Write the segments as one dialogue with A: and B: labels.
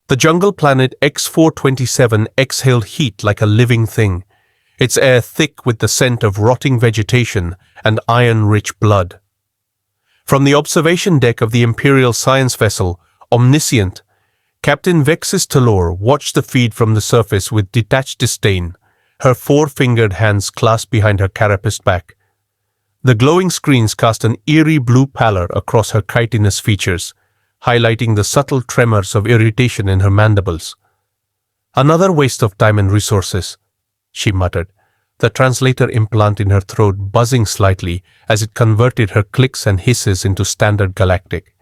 A: The jungle planet X427 exhaled heat like a living thing, its air thick with the scent of rotting vegetation and iron-rich blood. From the observation deck of the Imperial science vessel, Omniscient, Captain Vexis Talor watched the feed from the surface with detached disdain, her four-fingered hands clasped behind her carapaced back. The glowing screens cast an eerie blue pallor across her chitinous features, highlighting the subtle tremors of irritation in her mandibles. "Another waste of time and resources," she muttered, the translator implant in her throat buzzing slightly as it converted her clicks and hisses into standard galactic.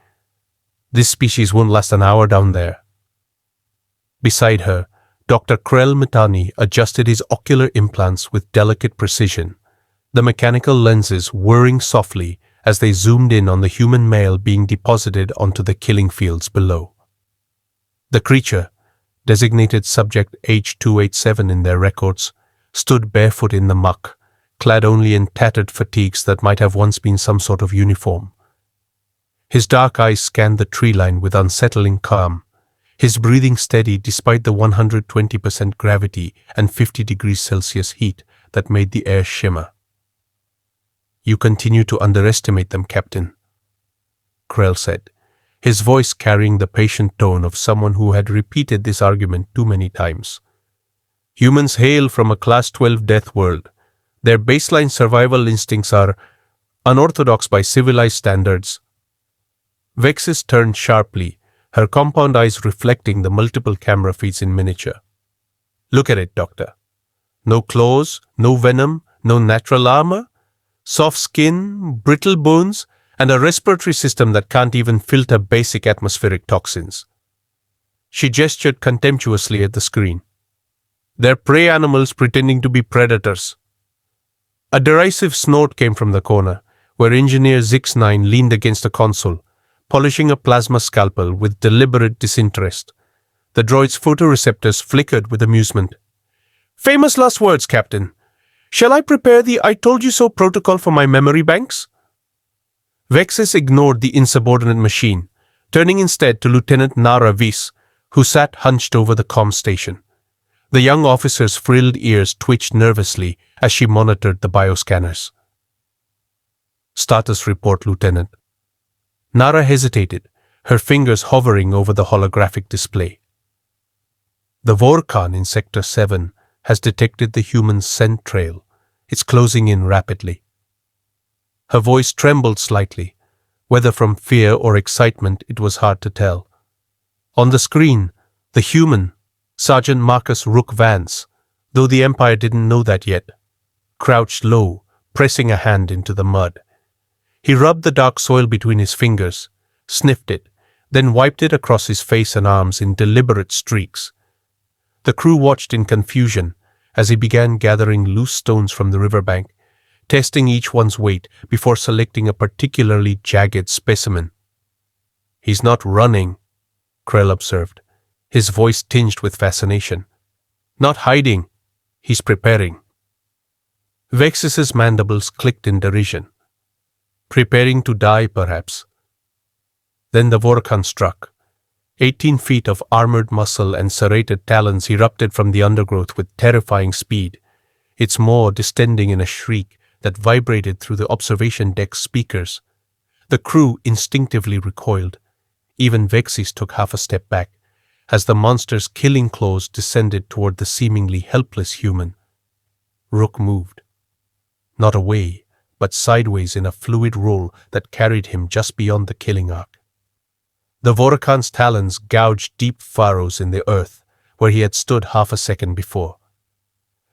A: "This species won't last an hour down there." Beside her, Dr. Krell Mitani adjusted his ocular implants with delicate precision, the mechanical lenses whirring softly as they zoomed in on the human male being deposited onto the killing fields below. The creature, designated Subject H287 in their records, stood barefoot in the muck, clad only in tattered fatigues that might have once been some sort of uniform. His dark eyes scanned the tree line with unsettling calm, his breathing steady despite the 120% gravity and 50 degrees Celsius heat that made the air shimmer. "You continue to underestimate them, Captain," Krell said, his voice carrying the patient tone of someone who had repeated this argument too many times. "Humans hail from a Class 12 death world. Their baseline survival instincts are unorthodox by civilized standards." Vexis turned sharply, her compound eyes reflecting the multiple camera feeds in miniature. "Look at it, Doctor. No claws, no venom, no natural armor. Soft skin, brittle bones, and a respiratory system that can't even filter basic atmospheric toxins." She gestured contemptuously at the screen. "They're prey animals pretending to be predators." A derisive snort came from the corner, where Engineer Zix9 leaned against a console, polishing a plasma scalpel with deliberate disinterest. The droid's photoreceptors flickered with amusement. "Famous last words, Captain. Shall I prepare the I told you so protocol for my memory banks?" Vexis ignored the insubordinate machine, turning instead to Lieutenant Nara Weiss, who sat hunched over the comm station. The young officer's frilled ears twitched nervously as she monitored the bioscanners. "Status report, Lieutenant." Nara hesitated, her fingers hovering over the holographic display. "The Vorkhan in Sector 7 has detected the human scent trail. It's closing in rapidly." Her voice trembled slightly. Whether from fear or excitement, it was hard to tell. On the screen, the human, Sergeant Marcus Rook Vance, though the Empire didn't know that yet, crouched low, pressing a hand into the mud. He rubbed the dark soil between his fingers, sniffed it, then wiped it across his face and arms in deliberate streaks. The crew watched in confusion as he began gathering loose stones from the riverbank, testing each one's weight before selecting a particularly jagged specimen. "He's not running," Krell observed, his voice tinged with fascination. "Not hiding. He's preparing." Vexis's mandibles clicked in derision. "Preparing to die, perhaps." Then the Vorkhan struck. 18 feet of armored muscle and serrated talons erupted from the undergrowth with terrifying speed, its maw distending in a shriek that vibrated through the observation deck's speakers. The crew instinctively recoiled. Even Vexis took half a step back, as the monster's killing claws descended toward the seemingly helpless human. Rook moved. Not away, but sideways in a fluid roll that carried him just beyond the killing arc. The Vorkhan's talons gouged deep furrows in the earth, where he had stood half a second before.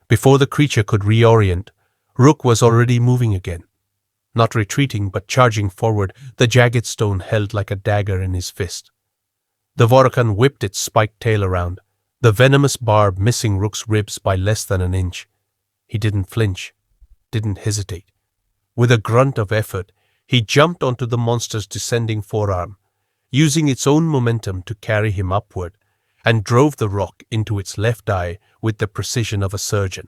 A: Before the creature could reorient, Rook was already moving again. Not retreating, but charging forward, the jagged stone held like a dagger in his fist. The Vorkhan whipped its spiked tail around, the venomous barb missing Rook's ribs by less than an inch. He didn't flinch, didn't hesitate. With a grunt of effort, he jumped onto the monster's descending forearm, using its own momentum to carry him upward, and drove the rock into its left eye with the precision of a surgeon.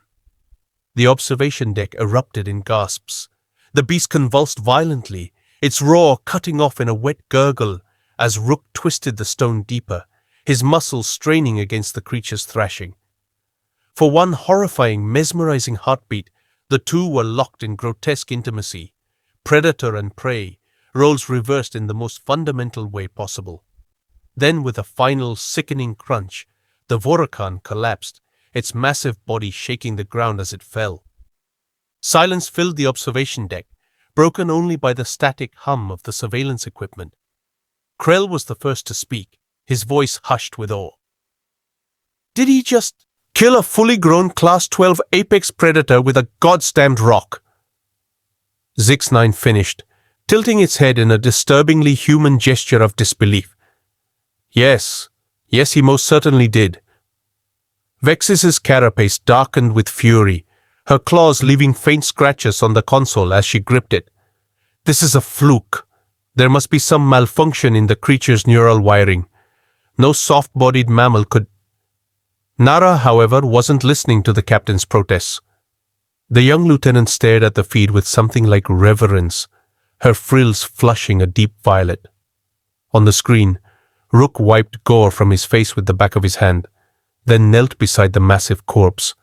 A: The observation deck erupted in gasps. The beast convulsed violently, its roar cutting off in a wet gurgle as Rook twisted the stone deeper, his muscles straining against the creature's thrashing. For one horrifying, mesmerizing heartbeat, the two were locked in grotesque intimacy, predator and prey, roles reversed in the most fundamental way possible. Then, with a final, sickening crunch, the Vorakan collapsed, its massive body shaking the ground as it fell. Silence filled the observation deck, broken only by the static hum of the surveillance equipment. Krell was the first to speak, his voice hushed with awe. "Did he just kill a fully grown Class 12 apex predator with a goddamned rock?" Zix-9 finished, tilting its head in a disturbingly human gesture of disbelief. Yes, he most certainly did. Vexis's carapace darkened with fury, her claws leaving faint scratches on the console as she gripped it. This is a fluke. There must be some malfunction in the creature's neural wiring. No soft-bodied mammal could... Nara, however, wasn't listening to the captain's protests. The young lieutenant stared at the feed with something like reverence, her frills flushing a deep violet. On the screen, Rook wiped gore from his face with the back of his hand, then knelt beside the massive corpse.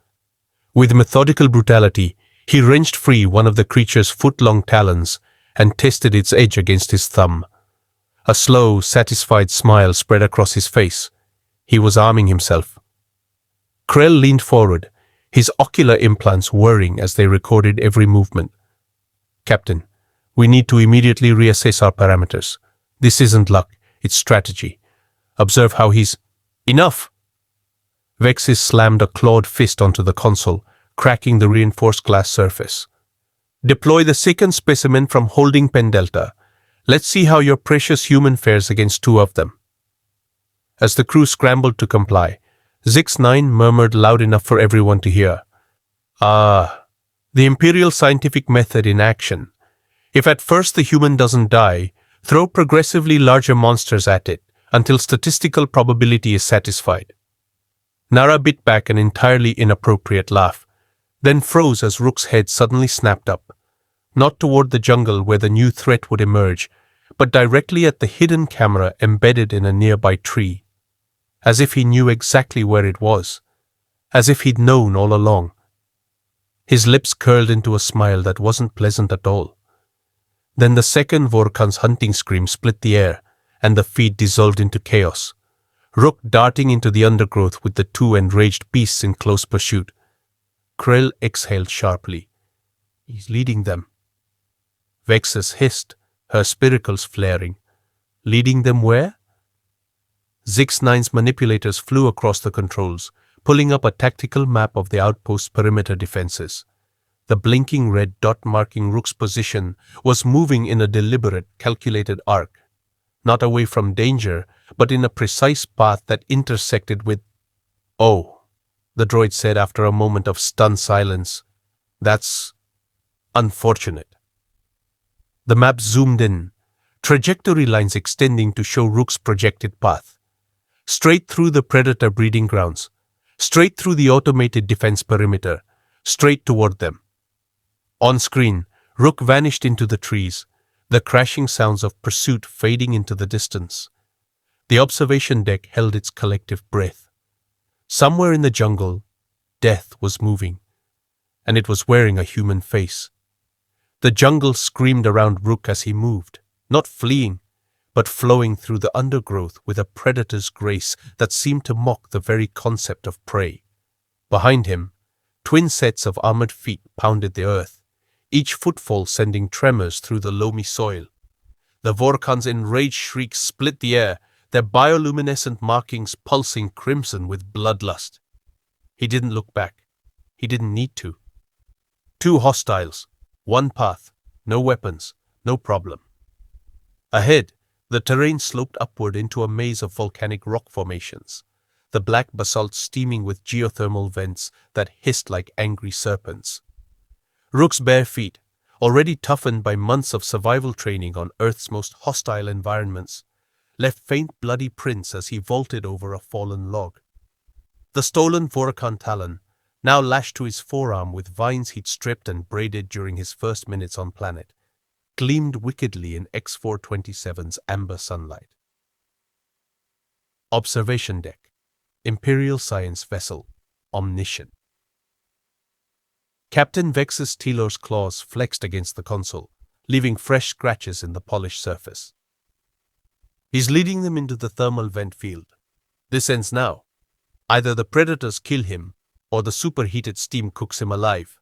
A: With methodical brutality, he wrenched free one of the creature's foot-long talons and tested its edge against his thumb. A slow, satisfied smile spread across his face. He was arming himself. Krell leaned forward, his ocular implants whirring as they recorded every movement. "Captain, we need to immediately reassess our parameters. This isn't luck, it's strategy. Observe how he's..." "Enough!" Vexis slammed a clawed fist onto the console, cracking the reinforced glass surface. "Deploy the second specimen from holding pen Delta. Let's see how your precious human fares against two of them." As the crew scrambled to comply, Zix-9 murmured loud enough for everyone to hear. "Ah, the Imperial scientific method in action. If at first the human doesn't die, throw progressively larger monsters at it, until statistical probability is satisfied." Nara bit back an entirely inappropriate laugh, then froze as Rook's head suddenly snapped up, not toward the jungle where the new threat would emerge, but directly at the hidden camera embedded in a nearby tree. As if he knew exactly where it was, as if he'd known all along. His lips curled into a smile that wasn't pleasant at all. Then the second Vorkan's hunting scream split the air, and the feed dissolved into chaos. Rook darting into the undergrowth with the two enraged beasts in close pursuit. Krell exhaled sharply. "He's leading them." Vexus hissed, her spiracles flaring. "Leading them where?" Zix-9's manipulators flew across the controls, pulling up a tactical map of the outpost's perimeter defenses. The blinking red dot marking Rook's position was moving in a deliberate, calculated arc. Not away from danger, but in a precise path that intersected with... "Oh," the droid said after a moment of stunned silence. "That's... unfortunate." The map zoomed in, trajectory lines extending to show Rook's projected path. Straight through the predator breeding grounds, straight through the automated defense perimeter, straight toward them. On screen, Rook vanished into the trees, the crashing sounds of pursuit fading into the distance. The observation deck held its collective breath. Somewhere in the jungle, death was moving, and it was wearing a human face. The jungle screamed around Rook as he moved, not fleeing, but flowing through the undergrowth with a predator's grace that seemed to mock the very concept of prey. Behind him, twin sets of armored feet pounded the earth, each footfall sending tremors through the loamy soil. The Vorkan's enraged shrieks split the air, their bioluminescent markings pulsing crimson with bloodlust. He didn't look back. He didn't need to. Two hostiles, one path, no weapons, no problem. Ahead, the terrain sloped upward into a maze of volcanic rock formations, the black basalt steaming with geothermal vents that hissed like angry serpents. Rook's bare feet, already toughened by months of survival training on Earth's most hostile environments, left faint bloody prints as he vaulted over a fallen log. The stolen Vorakan talon, now lashed to his forearm with vines he'd stripped and braided during his first minutes on planet, gleamed wickedly in X-427's amber sunlight. Observation deck. Imperial science vessel. Omniscient. Captain Vexus Telor's claws flexed against the console, leaving fresh scratches in the polished surface. He's leading them into the thermal vent field. This ends now. Either the predators kill him, or the superheated steam cooks him alive.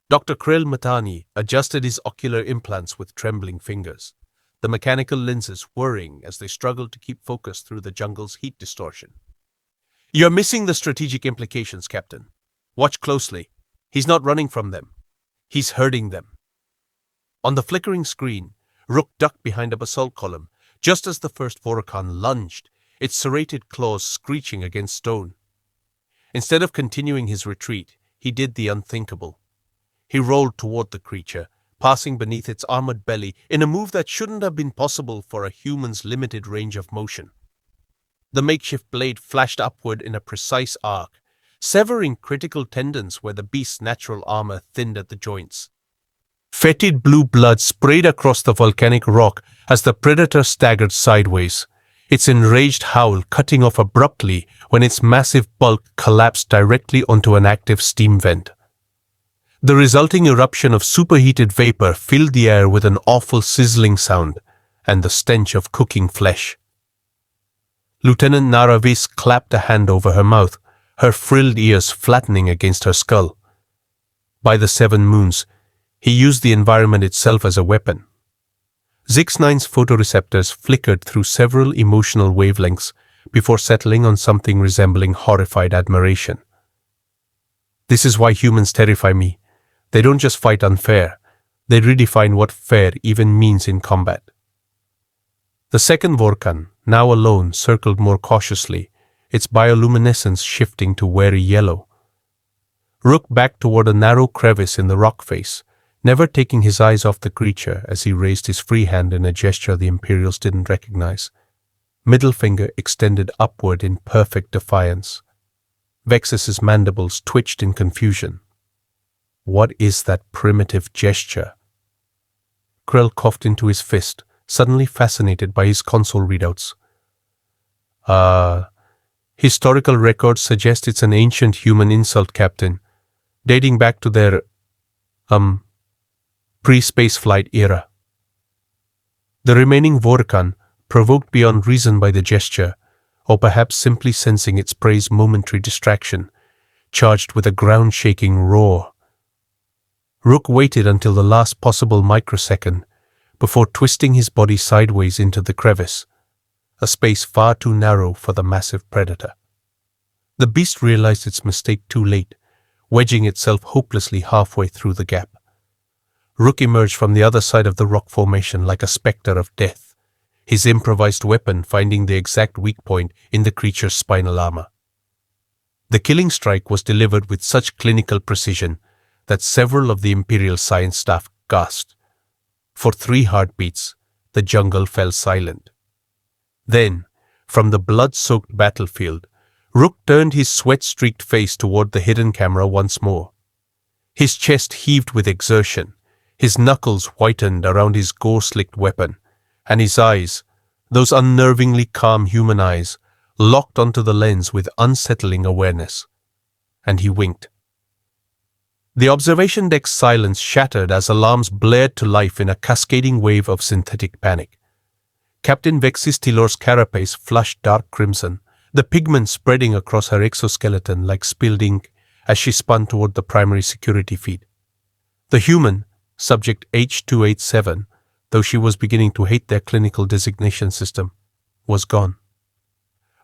A: Dr. Krell Matani adjusted his ocular implants with trembling fingers, the mechanical lenses whirring as they struggled to keep focus through the jungle's heat distortion. You're missing the strategic implications, Captain. Watch closely. He's not running from them. He's herding them. On the flickering screen, Rook ducked behind a basalt column, just as the first Voracon lunged, its serrated claws screeching against stone. Instead of continuing his retreat, he did the unthinkable. He rolled toward the creature, passing beneath its armored belly in a move that shouldn't have been possible for a human's limited range of motion. The makeshift blade flashed upward in a precise arc, severing critical tendons where the beast's natural armor thinned at the joints. Fetid blue blood sprayed across the volcanic rock as the predator staggered sideways, its enraged howl cutting off abruptly when its massive bulk collapsed directly onto an active steam vent. The resulting eruption of superheated vapor filled the air with an awful sizzling sound and the stench of cooking flesh. Lieutenant Naravis clapped a hand over her mouth, her frilled ears flattening against her skull. By the 7 moons, he used the environment itself as a weapon. Zix-9's photoreceptors flickered through several emotional wavelengths before settling on something resembling horrified admiration. This is why humans terrify me. They don't just fight unfair, they redefine what fair even means in combat. The second Vorkan, now alone, circled more cautiously, its bioluminescence shifting to wary yellow. Rook backed toward a narrow crevice in the rock face, never taking his eyes off the creature as he raised his free hand in a gesture the Imperials didn't recognize. Middle finger extended upward in perfect defiance. Vexus's mandibles twitched in confusion. What is that primitive gesture? Krell coughed into his fist, suddenly fascinated by his console readouts. Historical records suggest it's an ancient human insult, Captain, dating back to their, pre-spaceflight era. The remaining Vorkan, provoked beyond reason by the gesture, or perhaps simply sensing its prey's momentary distraction, charged with a ground-shaking roar. Rook waited until the last possible microsecond before twisting his body sideways into the crevice, a space far too narrow for the massive predator. The beast realized its mistake too late, wedging itself hopelessly halfway through the gap. Rook emerged from the other side of the rock formation like a specter of death, his improvised weapon finding the exact weak point in the creature's spinal armor. The killing strike was delivered with such clinical precision that several of the Imperial science staff gasped. For 3 heartbeats, the jungle fell silent. Then, from the blood-soaked battlefield, Rook turned his sweat-streaked face toward the hidden camera once more. His chest heaved with exertion, his knuckles whitened around his gore-slicked weapon, and his eyes, those unnervingly calm human eyes, locked onto the lens with unsettling awareness. And he winked. The observation deck's silence shattered as alarms blared to life in a cascading wave of synthetic panic. Captain Vexus Telor's carapace flushed dark crimson, the pigment spreading across her exoskeleton like spilled ink as she spun toward the primary security feed. The human, Subject H287, though she was beginning to hate their clinical designation system, was gone.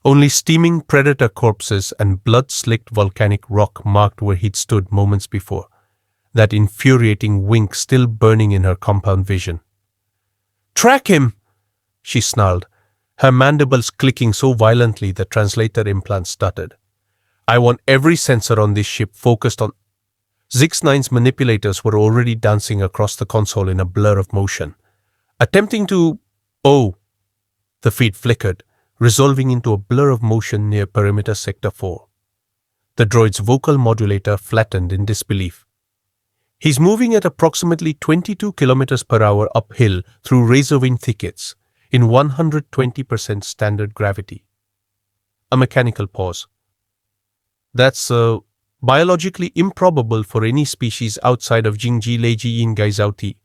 A: Only steaming predator corpses and blood-slicked volcanic rock marked where he'd stood moments before, that infuriating wink still burning in her compound vision. "Track him!" she snarled, her mandibles clicking so violently the translator implant stuttered. "I want every sensor on this ship focused on—" Zix-9's manipulators were already dancing across the console in a blur of motion, attempting to— Oh! The feed flickered, resolving into a blur of motion near perimeter sector 4. The droid's vocal modulator flattened in disbelief. "He's moving at approximately 22 kilometers per hour uphill through razorvine thickets, in 120% standard gravity. A mechanical pause. That's biologically improbable for any species outside of Jingji-Leiji-Yin Gaizauti.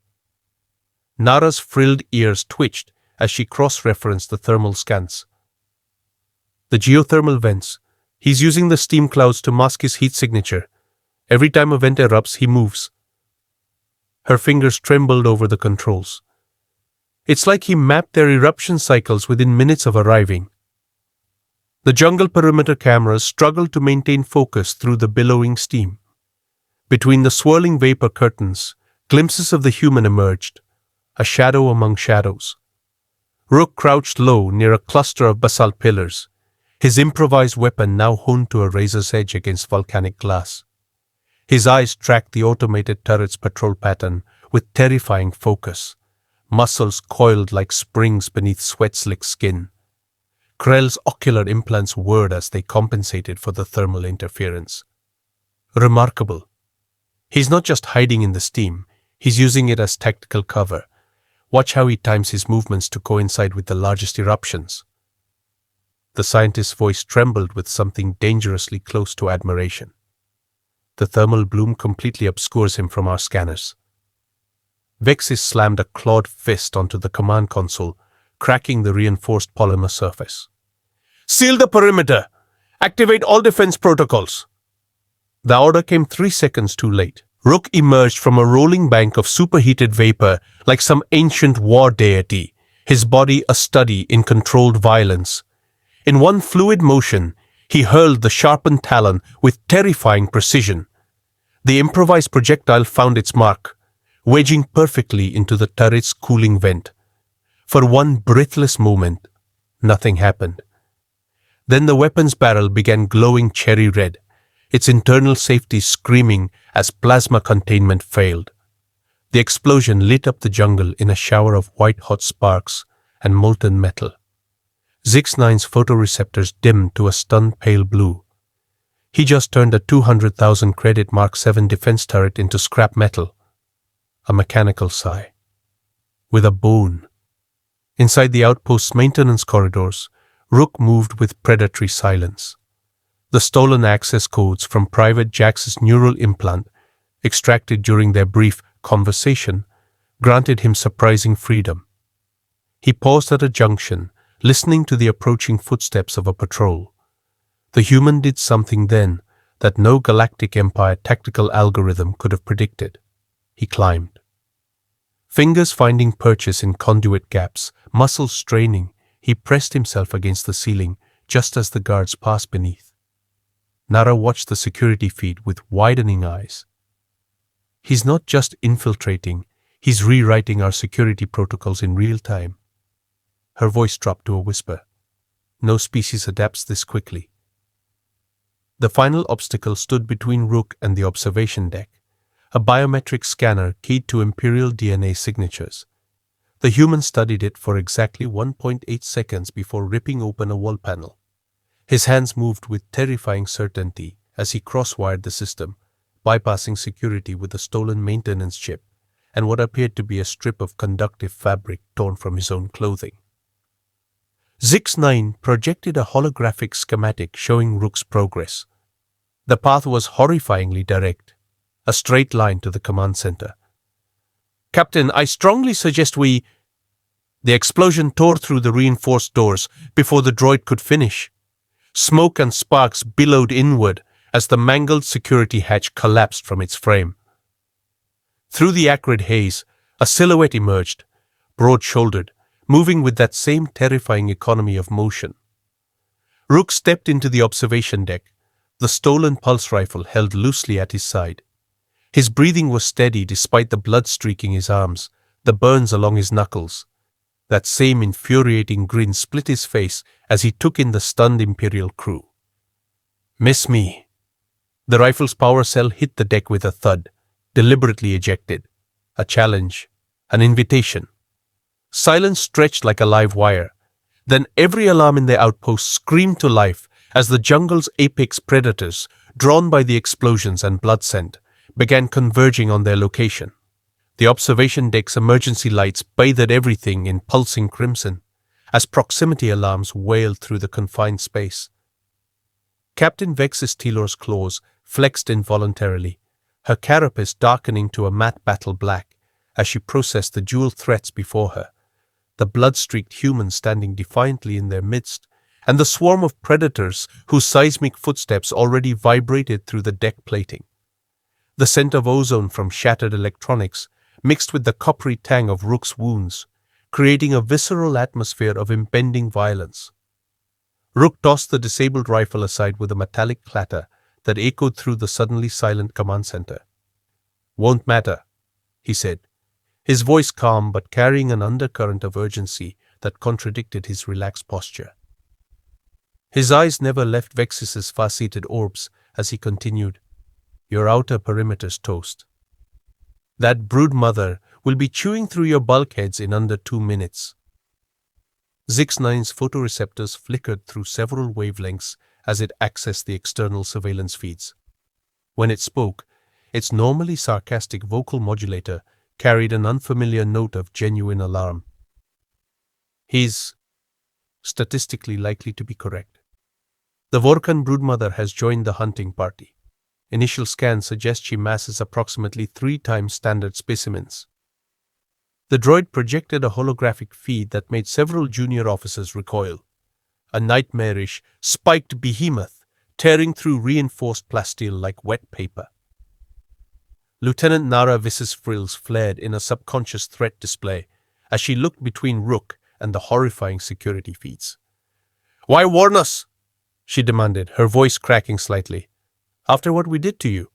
A: Nara's frilled ears twitched as she cross-referenced the thermal scans. The geothermal vents. He's using the steam clouds to mask his heat signature. Every time a vent erupts, he moves. Her fingers trembled over the controls. It's like he mapped their eruption cycles within minutes of arriving. The jungle perimeter cameras struggled to maintain focus through the billowing steam. Between the swirling vapor curtains, glimpses of the human emerged, a shadow among shadows. Rook crouched low near a cluster of basalt pillars, his improvised weapon now honed to a razor's edge against volcanic glass. His eyes tracked the automated turret's patrol pattern with terrifying focus, muscles coiled like springs beneath sweat-slick skin. Krell's ocular implants whirred as they compensated for the thermal interference. Remarkable. He's not just hiding in the steam, he's using it as tactical cover. Watch how he times his movements to coincide with the largest eruptions. The scientist's voice trembled with something dangerously close to admiration. The thermal bloom completely obscures him from our scanners. Vexis slammed a clawed fist onto the command console, cracking the reinforced polymer surface. "Seal the perimeter! Activate all defense protocols!" The order came 3 seconds too late. Rook emerged from a rolling bank of superheated vapor like some ancient war deity, his body a study in controlled violence. In one fluid motion, he hurled the sharpened talon with terrifying precision. The improvised projectile found its mark, wedging perfectly into the turret's cooling vent. For one breathless moment, nothing happened. Then the weapon's barrel began glowing cherry red, its internal safety screaming as plasma containment failed. The explosion lit up the jungle in a shower of white-hot sparks and molten metal. Zix-9's photoreceptors dimmed to a stunned pale blue. He just turned a 200,000 credit Mark 7 defense turret into scrap metal. A mechanical sigh. With a boon. Inside the outpost's maintenance corridors, Rook moved with predatory silence. The stolen access codes from Private Jax's neural implant, extracted during their brief conversation, granted him surprising freedom. He paused at a junction, listening to the approaching footsteps of a patrol. The human did something then that no Galactic Empire tactical algorithm could have predicted. He climbed. Fingers finding purchase in conduit gaps, muscles straining, he pressed himself against the ceiling just as the guards passed beneath. Nara watched the security feed with widening eyes. He's not just infiltrating, he's rewriting our security protocols in real time. Her voice dropped to a whisper. No species adapts this quickly. The final obstacle stood between Rook and the observation deck, a biometric scanner keyed to Imperial DNA signatures. The human studied it for exactly 1.8 seconds before ripping open a wall panel. His hands moved with terrifying certainty as he cross-wired the system, bypassing security with a stolen maintenance chip and what appeared to be a strip of conductive fabric torn from his own clothing. Zix-9 projected a holographic schematic showing Rook's progress. The path was horrifyingly direct, a straight line to the command center. "Captain, I strongly suggest we—" The explosion tore through the reinforced doors before the droid could finish. Smoke and sparks billowed inward as the mangled security hatch collapsed from its frame. Through the acrid haze, a silhouette emerged, broad-shouldered, moving with that same terrifying economy of motion. Rook stepped into the observation deck, the stolen pulse rifle held loosely at his side. His breathing was steady despite the blood streaking his arms, the burns along his knuckles. That same infuriating grin split his face as he took in the stunned Imperial crew. "Miss me." The rifle's power cell hit the deck with a thud, deliberately ejected. A challenge, an invitation. Silence stretched like a live wire. Then every alarm in the outpost screamed to life as the jungle's apex predators, drawn by the explosions and blood scent, began converging on their location. The observation deck's emergency lights bathed everything in pulsing crimson as proximity alarms wailed through the confined space. Captain Vex's Telor's claws flexed involuntarily, her carapace darkening to a matte battle black as she processed the dual threats before her, the blood-streaked humans standing defiantly in their midst, and the swarm of predators whose seismic footsteps already vibrated through the deck plating. The scent of ozone from shattered electronics mixed with the coppery tang of Rook's wounds, creating a visceral atmosphere of impending violence. Rook tossed the disabled rifle aside with a metallic clatter that echoed through the suddenly silent command center. "Won't matter," he said, his voice calm but carrying an undercurrent of urgency that contradicted his relaxed posture. His eyes never left Vexis's far-seated orbs as he continued, "Your outer perimeter's toast. That brood mother will be chewing through your bulkheads in under 2 minutes." Zix-9's photoreceptors flickered through several wavelengths as it accessed the external surveillance feeds. When it spoke, its normally sarcastic vocal modulator carried an unfamiliar note of genuine alarm. "He's statistically likely to be correct. The Vorkan broodmother has joined the hunting party. Initial scans suggest she masses approximately 3 times standard specimens." The droid projected a holographic feed that made several junior officers recoil. A nightmarish, spiked behemoth tearing through reinforced plasteel like wet paper. Lieutenant Nara Viss's frills flared in a subconscious threat display as she looked between Rook and the horrifying security feeds. "Why warn us?" she demanded, her voice cracking slightly. "After what we did to you?"